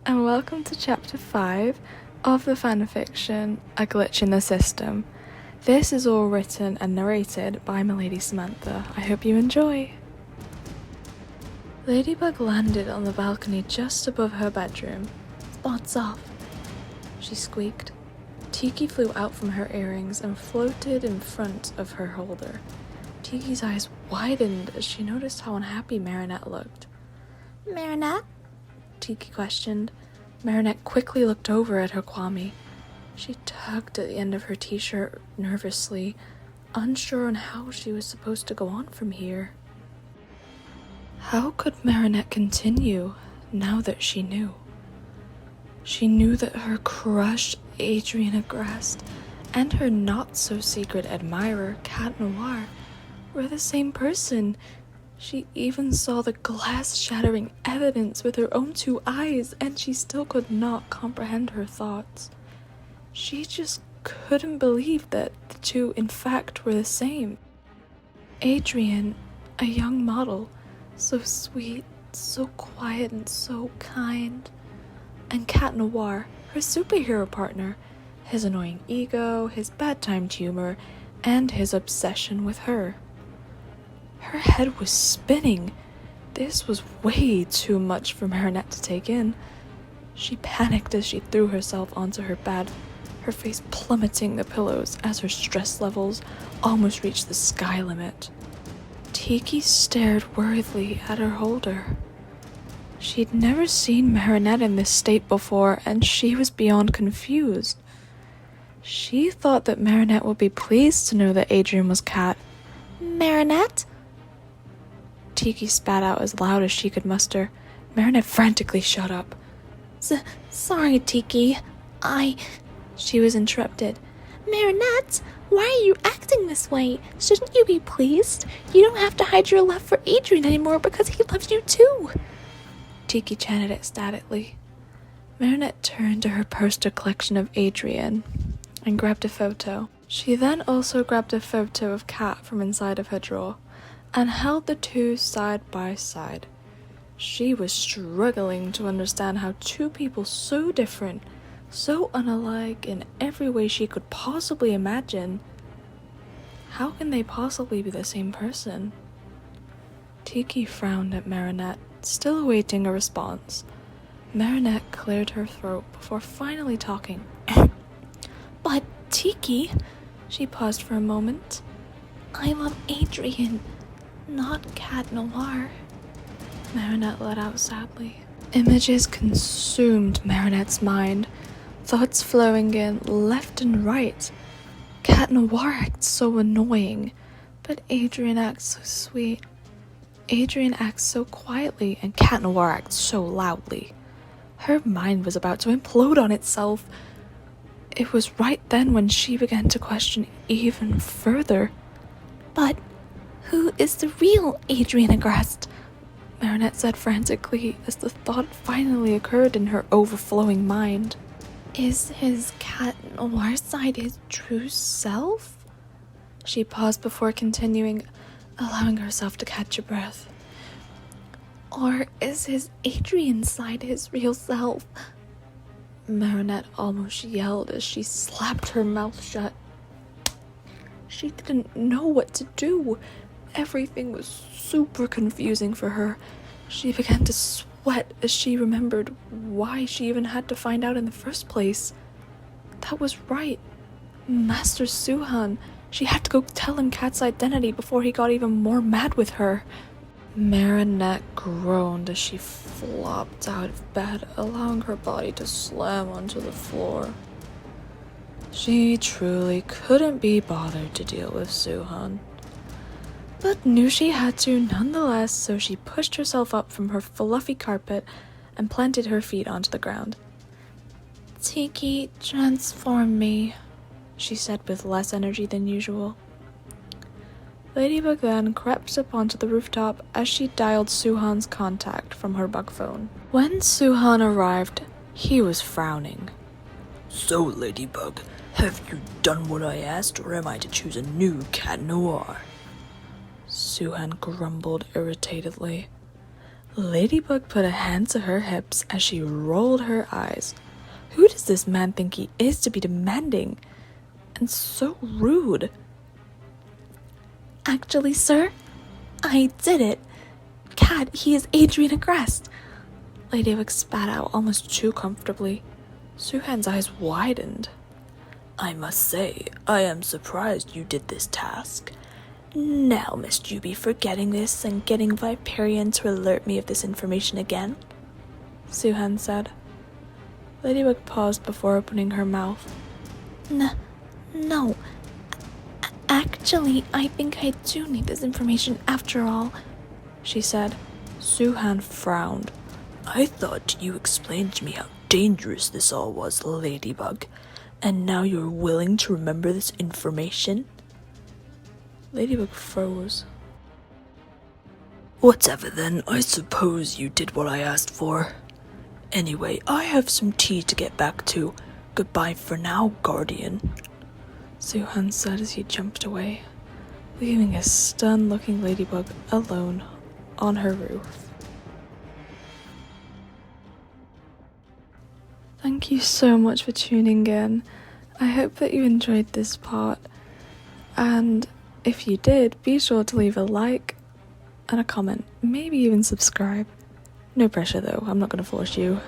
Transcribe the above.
and welcome to Chapter 5 of the fanfiction A Glitch in the System. This is all written and narrated by Milady Samantha. I hope you enjoy. Ladybug landed on the balcony just above her bedroom. "Spots off," she squeaked. Tiki flew out from her earrings and floated in front of her holder. Tiki's eyes widened as she noticed how unhappy Marinette looked. "Marinette?" Tiki questioned. Marinette quickly looked over at her Kwame. She tugged at the end of her t-shirt nervously, unsure on how she was supposed to go on from here. How could Marinette continue now that she knew? She knew that her crush, Adrian Agreste, and her not-so-secret admirer, Cat Noir, were the same person. She even saw the glass-shattering evidence with her own two eyes, and she still could not comprehend her thoughts. She just couldn't believe that the two, in fact, were the same. Adrian, a young model, so sweet, so quiet, and so kind. And Cat Noir, her superhero partner, his annoying ego, his bad-timed humor, and his obsession with her. Her head was spinning. This was way too much for Marinette to take in. She panicked as she threw herself onto her bed, her face plummeting the pillows as her stress levels almost reached the sky limit. Tiki stared worriedly at her holder. She'd never seen Marinette in this state before, and she was beyond confused. She thought that Marinette would be pleased to know that Adrian was Cat. "Marinette?" Tiki spat out as loud as she could muster. Marinette frantically shut up. Sorry, Tiki. She was interrupted. "Marinette, why are you acting this way? Shouldn't you be pleased? You don't have to hide your love for Adrian anymore because he loves you too." Tiki chanted ecstatically. Marinette turned to her poster collection of Adrian and grabbed a photo. She then also grabbed a photo of Cat from inside of her drawer and held the two side by side. She was struggling to understand how two people so different, so unalike in every way she could possibly imagine, how can they possibly be the same person? Tiki frowned at Marinette, still awaiting a response. Marinette cleared her throat before finally talking. "But, Tiki," she paused for a moment, "I love Adrian, not Cat Noir." Marinette let out sadly. Images consumed Marinette's mind, thoughts flowing in left and right. Cat Noir acts so annoying, but Adrian acts so sweet. Adrian acts so quietly, and Cat Noir acts so loudly. Her mind was about to implode on itself. It was right then when she began to question even further. "But who is the real Adrian Agreste?" Marinette said frantically as the thought finally occurred in her overflowing mind. "Is his Cat Noir side his true self?" She paused before continuing, allowing herself to catch her breath. "Or is his Adrian side his real self?" Marinette almost yelled as she slapped her mouth shut. She didn't know what to do. Everything was super confusing for her. She began to sweat as she remembered why she even had to find out in the first place. That was right. Master Suhan. She had to go tell him Cat's identity before he got even more mad with her. Marinette groaned as she flopped out of bed, allowing her body to slam onto the floor. She truly couldn't be bothered to deal with Suhan, but knew she had to nonetheless, so she pushed herself up from her fluffy carpet and planted her feet onto the ground. "Tiki, transform me," she said with less energy than usual. Ladybug then crept up onto the rooftop as she dialed Suhan's contact from her bug phone. When Suhan arrived, he was frowning. "So, Ladybug, have you done what I asked, or am I to choose a new Cat Noir?" Suhan grumbled irritatedly. Ladybug put a hand to her hips as she rolled her eyes. Who does this man think he is to be demanding? And so rude. Actually, sir, I did it. Cat, he is Adrian Agrest. Ladybug spat out almost too comfortably. Suhan's eyes widened. I must say, I am surprised you did this task. Now must you be forgetting this and getting Viperian to alert me of this information again? Suhan said. Ladybug paused before opening her mouth. No. Actually, I think I do need this information after all, she said. Suhan frowned. I thought you explained to me how dangerous this all was, Ladybug, and now you're willing to remember this information? Ladybug froze. Whatever then, I suppose you did what I asked for. Anyway, I have some tea to get back to. Goodbye for now, Guardian. Suhan said as he jumped away, leaving a stunned-looking Ladybug alone on her roof. Thank you so much for tuning in. I hope that you enjoyed this part, and if you did, be sure to leave a like and a comment, maybe even subscribe. No pressure though, I'm not going to force you.